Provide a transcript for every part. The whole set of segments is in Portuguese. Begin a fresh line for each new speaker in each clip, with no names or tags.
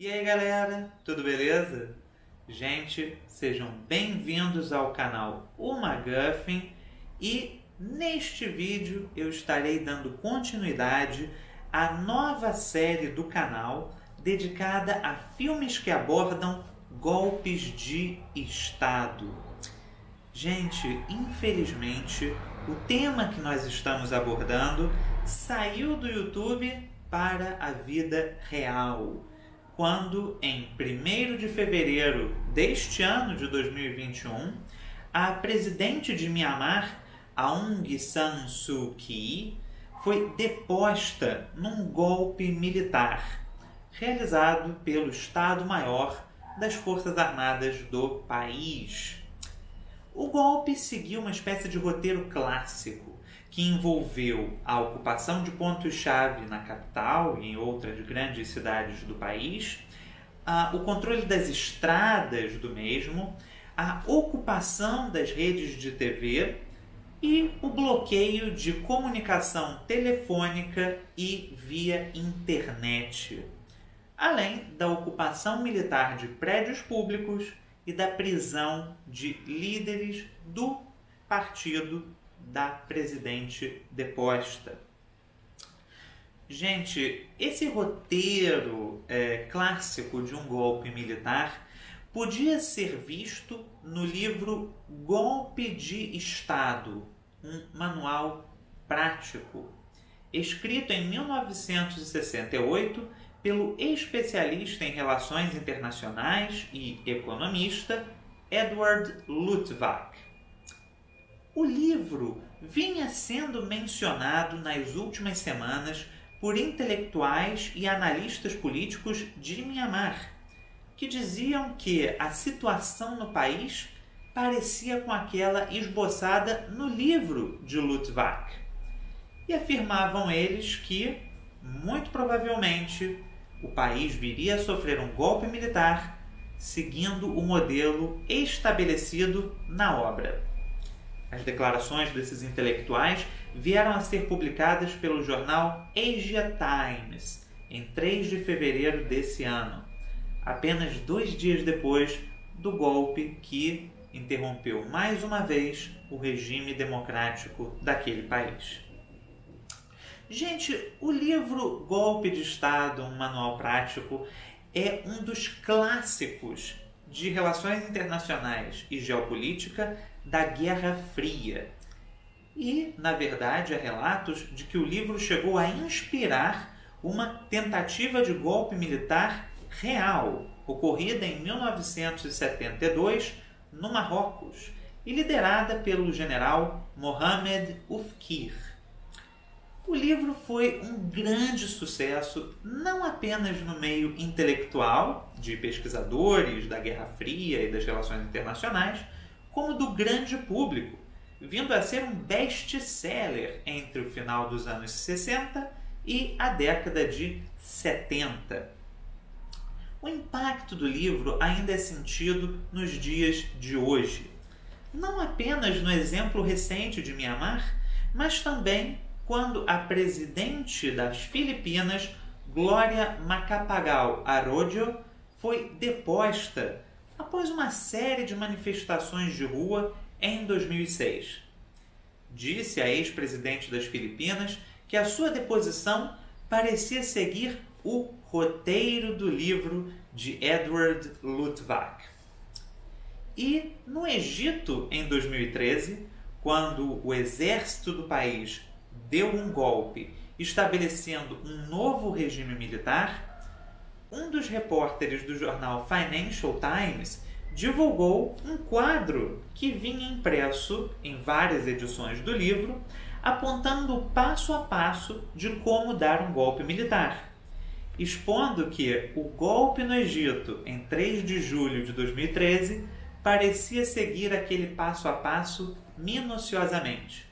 E aí galera, tudo beleza? Gente, sejam bem-vindos ao canal O MacGuffin e neste vídeo eu estarei dando continuidade à nova série do canal dedicada a filmes que abordam golpes de Estado. Gente, infelizmente, o tema que nós estamos abordando saiu do YouTube para a vida real, quando, em 1º de fevereiro deste ano de 2021, a presidente de Myanmar, Aung San Suu Kyi, foi deposta num golpe militar realizado pelo Estado-Maior das Forças Armadas do país. O golpe seguiu uma espécie de roteiro clássico que envolveu a ocupação de pontos-chave na capital e em outras grandes cidades do país, o controle das estradas do mesmo, a ocupação das redes de TV e o bloqueio de comunicação telefônica e via internet, além da ocupação militar de prédios públicos e da prisão de líderes do partido da presidente deposta. Gente, esse roteiro clássico de um golpe militar podia ser visto no livro Golpe de Estado, um manual prático, escrito em 1968 pelo especialista em relações internacionais e economista Edward Luttwak. O livro vinha sendo mencionado nas últimas semanas por intelectuais e analistas políticos de Myanmar, que diziam que a situação no país parecia com aquela esboçada no livro de Luttwak. E afirmavam eles que, muito provavelmente, o país viria a sofrer um golpe militar seguindo o modelo estabelecido na obra. As declarações desses intelectuais vieram a ser publicadas pelo jornal Asia Times em 3 de fevereiro desse ano, apenas 2 dias depois do golpe que interrompeu mais uma vez o regime democrático daquele país. Gente, o livro Golpe de Estado, um manual prático, é um dos clássicos de relações internacionais e geopolítica da Guerra Fria. E, na verdade, há relatos de que o livro chegou a inspirar uma tentativa de golpe militar real, ocorrida em 1972 no Marrocos e liderada pelo general Mohamed Oufkir. O livro foi um grande sucesso, não apenas no meio intelectual, de pesquisadores da Guerra Fria e das relações internacionais, como do grande público, vindo a ser um best-seller entre o final dos anos 60 e a década de 70. O impacto do livro ainda é sentido nos dias de hoje, não apenas no exemplo recente de Myanmar, mas também quando a presidente das Filipinas, Glória Macapagal-Arroyo, foi deposta após uma série de manifestações de rua em 2006. Disse a ex-presidente das Filipinas que a sua deposição parecia seguir o roteiro do livro de Edward Luttwak. E no Egito, em 2013, quando o exército do país deu um golpe estabelecendo um novo regime militar, um dos repórteres do jornal Financial Times divulgou um quadro que vinha impresso em várias edições do livro, apontando o passo a passo de como dar um golpe militar, expondo que o golpe no Egito em 3 de julho de 2013 parecia seguir aquele passo a passo minuciosamente,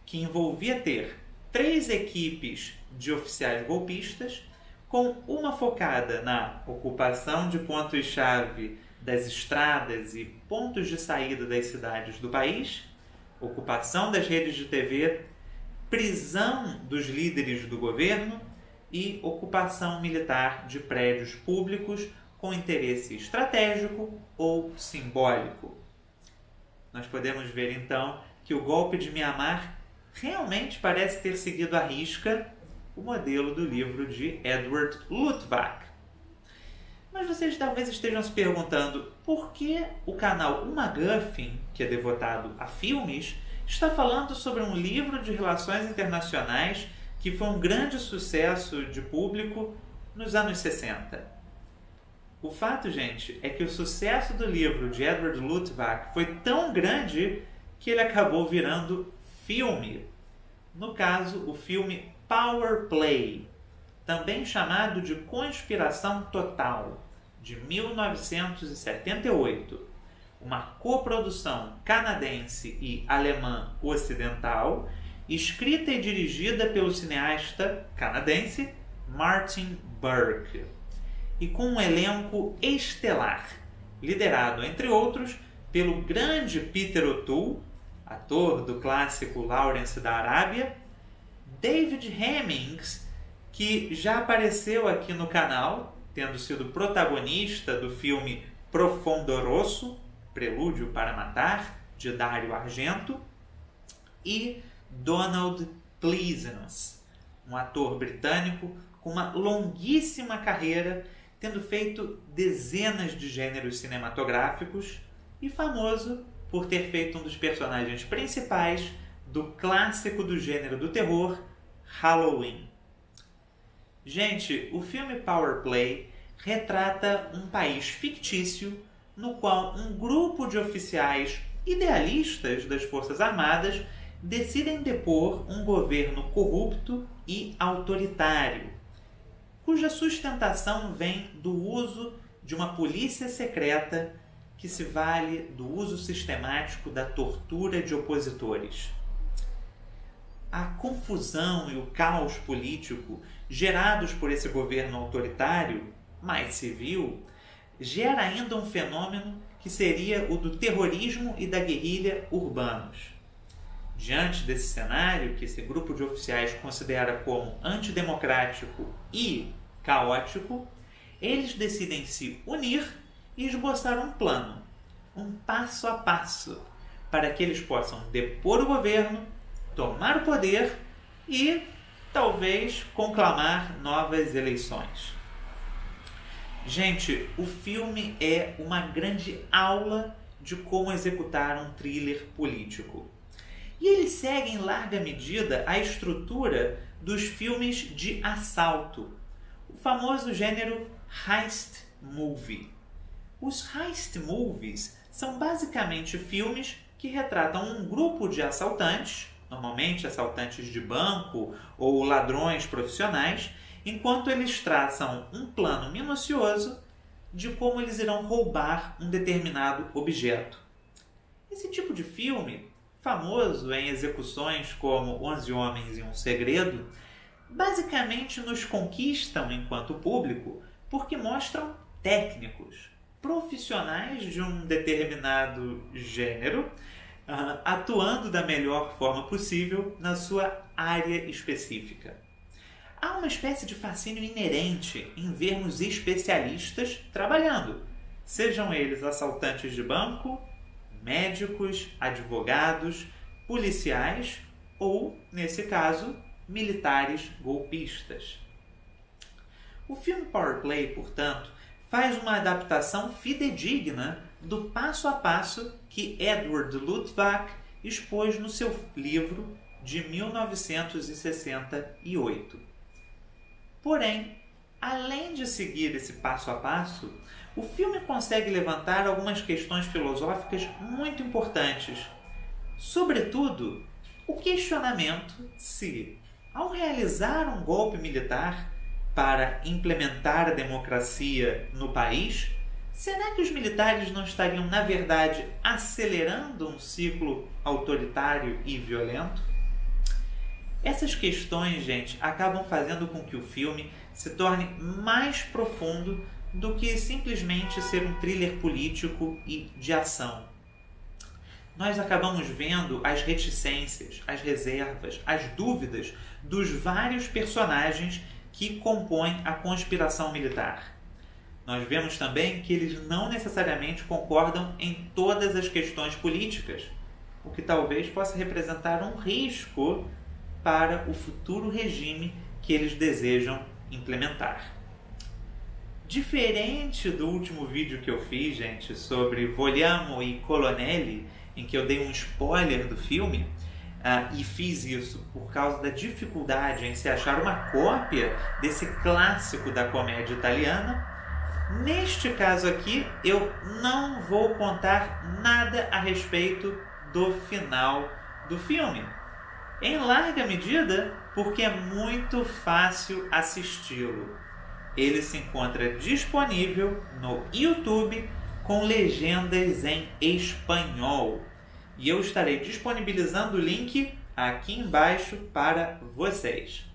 que envolvia ter 3 equipes de oficiais golpistas, com uma focada na ocupação de pontos-chave das estradas e pontos de saída das cidades do país, ocupação das redes de TV, prisão dos líderes do governo e ocupação militar de prédios públicos com interesse estratégico ou simbólico. Nós podemos ver então que o golpe de Mianmar realmente parece ter seguido à risca o modelo do livro de Edward Luttwak. Mas vocês talvez estejam se perguntando por que o canal O MacGuffin, que é devotado a filmes, está falando sobre um livro de relações internacionais que foi um grande sucesso de público nos anos 60. O fato, gente, é que o sucesso do livro de Edward Luttwak foi tão grande que ele acabou virando filme. No caso, o filme Power Play, também chamado de Conspiração Total, de 1978, uma coprodução canadense e alemã ocidental, escrita e dirigida pelo cineasta canadense Martin Burke, e com um elenco estelar, liderado, entre outros, pelo grande Peter O'Toole, ator do clássico Lawrence da Arábia, David Hemmings, que já apareceu aqui no canal, tendo sido protagonista do filme Profondo Rosso, Prelúdio para Matar, de Dario Argento, e Donald Pleasence, um ator britânico com uma longuíssima carreira, tendo feito dezenas de gêneros cinematográficos e famoso por ter feito um dos personagens principais do clássico do gênero do terror, Halloween. Gente, o filme Power Play retrata um país fictício no qual um grupo de oficiais idealistas das Forças Armadas decidem depor um governo corrupto e autoritário, cuja sustentação vem do uso de uma polícia secreta que se vale do uso sistemático da tortura de opositores. A confusão e o caos político gerados por esse governo autoritário, mais civil, gera ainda um fenômeno que seria o do terrorismo e da guerrilha urbanos. Diante desse cenário, que esse grupo de oficiais considera como antidemocrático e caótico, eles decidem se unir e esboçar um plano, um passo a passo, para que eles possam depor o governo, tomar o poder e, talvez, conclamar novas eleições. Gente, o filme é uma grande aula de como executar um thriller político. E ele segue em larga medida a estrutura dos filmes de assalto, o famoso gênero heist movie. Os heist movies são basicamente filmes que retratam um grupo de assaltantes, normalmente assaltantes de banco ou ladrões profissionais, enquanto eles traçam um plano minucioso de como eles irão roubar um determinado objeto. Esse tipo de filme, famoso em execuções como 11 Homens e um Segredo, basicamente nos conquistam enquanto público porque mostram técnicos, profissionais de um determinado gênero, atuando da melhor forma possível na sua área específica. Há uma espécie de fascínio inerente em vermos especialistas trabalhando, sejam eles assaltantes de banco, médicos, advogados, policiais ou, nesse caso, militares golpistas. O filme Power Play, portanto, faz uma adaptação fidedigna do passo a passo que Edward Luttwak expôs no seu livro de 1968. Porém, além de seguir esse passo a passo, o filme consegue levantar algumas questões filosóficas muito importantes. Sobretudo, o questionamento se, ao realizar um golpe militar para implementar a democracia no país, será que os militares não estariam, na verdade, acelerando um ciclo autoritário e violento? Essas questões, gente, acabam fazendo com que o filme se torne mais profundo do que simplesmente ser um thriller político e de ação. Nós acabamos vendo as reticências, as reservas, as dúvidas dos vários personagens que compõem a conspiração militar. Nós vemos também que eles não necessariamente concordam em todas as questões políticas, o que talvez possa representar um risco para o futuro regime que eles desejam implementar. Diferente do último vídeo que eu fiz, gente, sobre Vogliamo e Colonnelli, em que eu dei um spoiler do filme, e fiz isso por causa da dificuldade em se achar uma cópia desse clássico da comédia italiana, neste caso aqui eu não vou contar nada a respeito do final do filme. Em larga medida, porque é muito fácil assisti-lo. Ele se encontra disponível no YouTube com legendas em espanhol. E eu estarei disponibilizando o link aqui embaixo para vocês.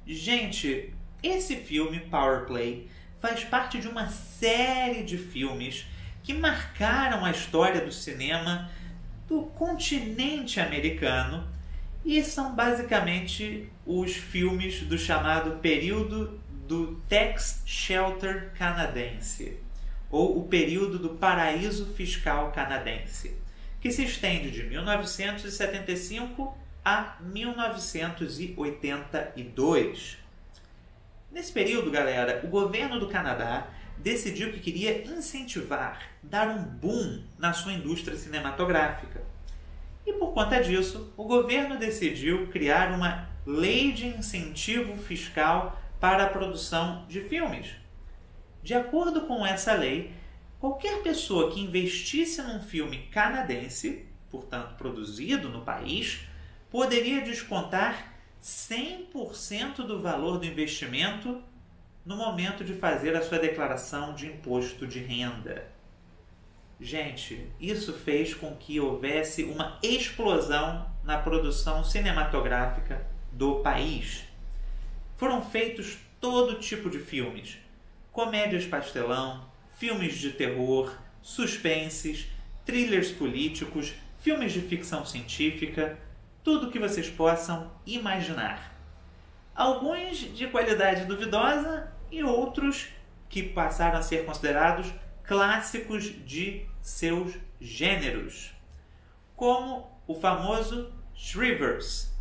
Gente, esse filme, Power Play, faz parte de uma série de filmes que marcaram a história do cinema do continente americano e são basicamente os filmes do chamado período do Tax Shelter canadense, ou o período do paraíso fiscal canadense, que se estende de 1975 a 1982. Nesse período, galera, o governo do Canadá decidiu que queria incentivar, dar um boom na sua indústria cinematográfica. E por conta disso, o governo decidiu criar uma lei de incentivo fiscal para a produção de filmes. De acordo com essa lei, qualquer pessoa que investisse num filme canadense, portanto produzido no país, poderia descontar 100% do valor do investimento no momento de fazer a sua declaração de imposto de renda. Gente, isso fez com que houvesse uma explosão na produção cinematográfica do país. Foram feitos todo tipo de filmes, comédias pastelão, filmes de terror, suspenses, thrillers políticos, filmes de ficção científica, tudo o que vocês possam imaginar. Alguns de qualidade duvidosa e outros que passaram a ser considerados clássicos de seus gêneros, como o famoso Shivers,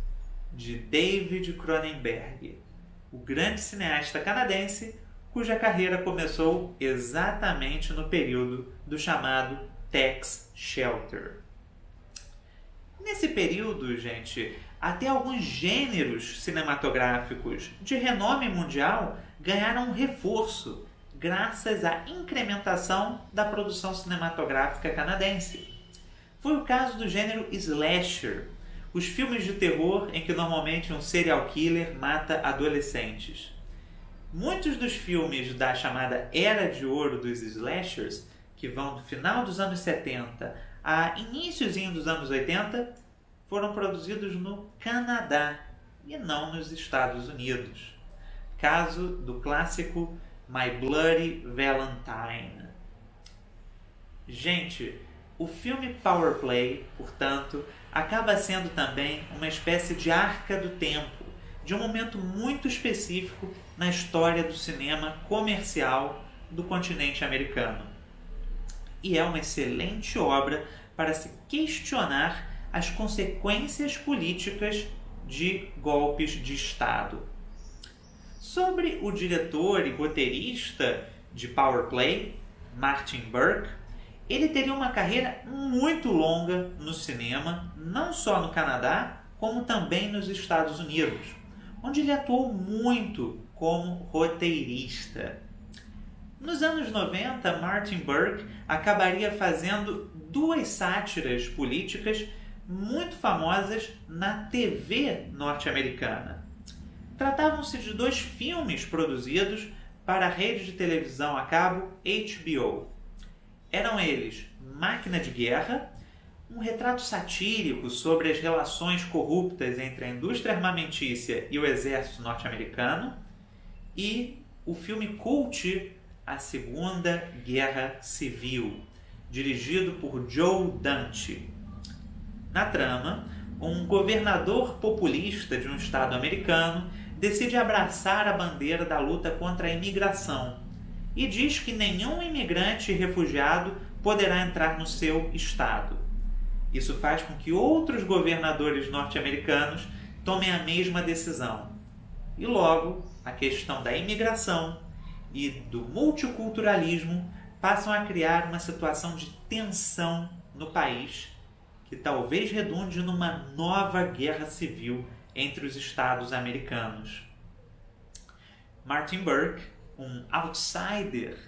de David Cronenberg, o grande cineasta canadense cuja carreira começou exatamente no período do chamado Tax Shelter. Nesse período, gente, até alguns gêneros cinematográficos de renome mundial ganharam um reforço graças à incrementação da produção cinematográfica canadense. Foi o caso do gênero slasher, os filmes de terror em que normalmente um serial killer mata adolescentes. Muitos dos filmes da chamada Era de Ouro dos slashers, que vão do final dos anos 70 a iníciozinho dos anos 80, foram produzidos no Canadá e não nos Estados Unidos. Caso do clássico My Bloody Valentine. Gente, o filme Power Play, portanto, acaba sendo também uma espécie de arca do tempo, de um momento muito específico na história do cinema comercial do continente americano. E é uma excelente obra para se questionar as consequências políticas de golpes de Estado. Sobre o diretor e roteirista de Power Play, Martin Burke, ele teria uma carreira muito longa no cinema, não só no Canadá, como também nos Estados Unidos, onde ele atuou muito como roteirista. Nos anos 90, Martin Burke acabaria fazendo duas sátiras políticas muito famosas na TV norte-americana. Tratavam-se de dois filmes produzidos para a rede de televisão a cabo HBO. Eram eles Máquina de Guerra, um retrato satírico sobre as relações corruptas entre a indústria armamentícia e o exército norte-americano, e o filme cult A Segunda Guerra Civil, dirigido por Joe Dante. Na trama, um governador populista de um estado americano decide abraçar a bandeira da luta contra a imigração e diz que nenhum imigrante e refugiado poderá entrar no seu estado. Isso faz com que outros governadores norte-americanos tomem a mesma decisão. E logo, a questão da imigração e do multiculturalismo passam a criar uma situação de tensão no país, que talvez redunde numa nova guerra civil entre os estados americanos. Martin Burke, um outsider,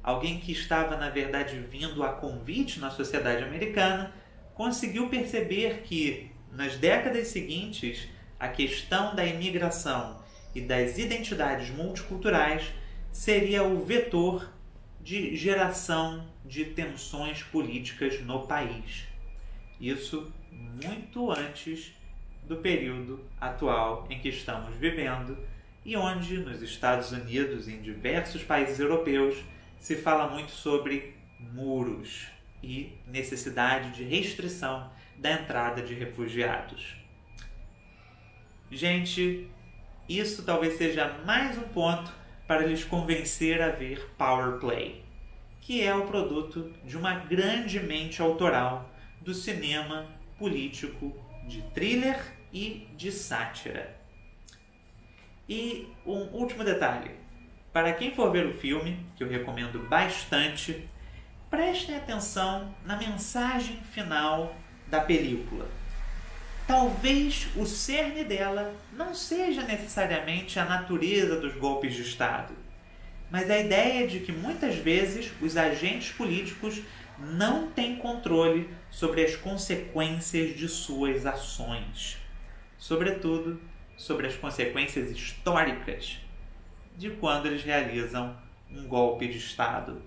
alguém que estava na verdade vindo a convite na sociedade americana, conseguiu perceber que nas décadas seguintes a questão da imigração e das identidades multiculturais seria o vetor de geração de tensões políticas no país. Isso muito antes do período atual em que estamos vivendo e onde, nos Estados Unidos e em diversos países europeus, se fala muito sobre muros e necessidade de restrição da entrada de refugiados. Gente, isso talvez seja mais um ponto para lhes convencer a ver Power Play, que é o produto de uma grande mente autoral do cinema político de thriller e de sátira. E um último detalhe, para quem for ver o filme, que eu recomendo bastante, prestem atenção na mensagem final da película. Talvez o cerne dela não seja necessariamente a natureza dos golpes de Estado, mas a ideia de que muitas vezes os agentes políticos não têm controle sobre as consequências de suas ações, sobretudo sobre as consequências históricas de quando eles realizam um golpe de Estado.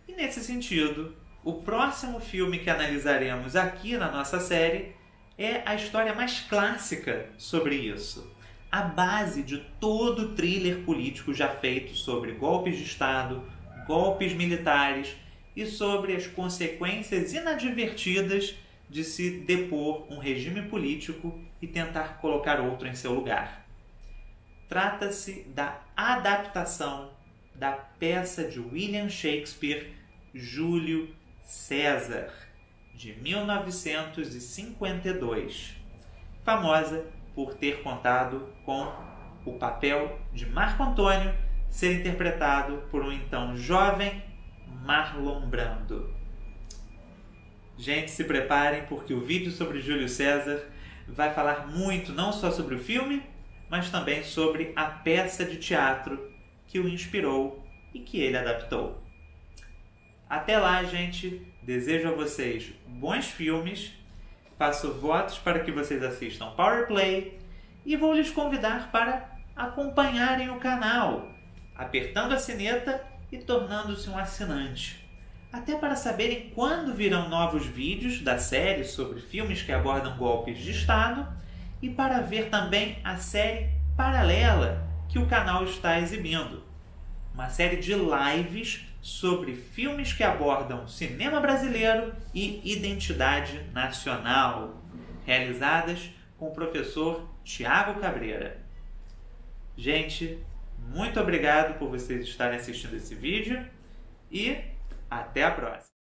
E nesse sentido, o próximo filme que analisaremos aqui na nossa série é a história mais clássica sobre isso. A base de todo o thriller político já feito sobre golpes de Estado, golpes militares e sobre as consequências inadvertidas de se depor um regime político e tentar colocar outro em seu lugar. Trata-se da adaptação da peça de William Shakespeare, Júlio César, de 1952, famosa por ter contado com o papel de Marco Antônio ser interpretado por um então jovem Marlon Brando. Gente, se preparem porque o vídeo sobre Júlio César vai falar muito não só sobre o filme, mas também sobre a peça de teatro que o inspirou e que ele adaptou. Até lá, gente, desejo a vocês bons filmes, faço votos para que vocês assistam Power Play e vou lhes convidar para acompanharem o canal, apertando a sineta e tornando-se um assinante. Até para saberem quando virão novos vídeos da série sobre filmes que abordam golpes de Estado e para ver também a série paralela que o canal está exibindo. Uma série de lives sobre filmes que abordam cinema brasileiro e identidade nacional, realizadas com o professor Tiago Cabreira. Gente, muito obrigado por vocês estarem assistindo esse vídeo e até a próxima!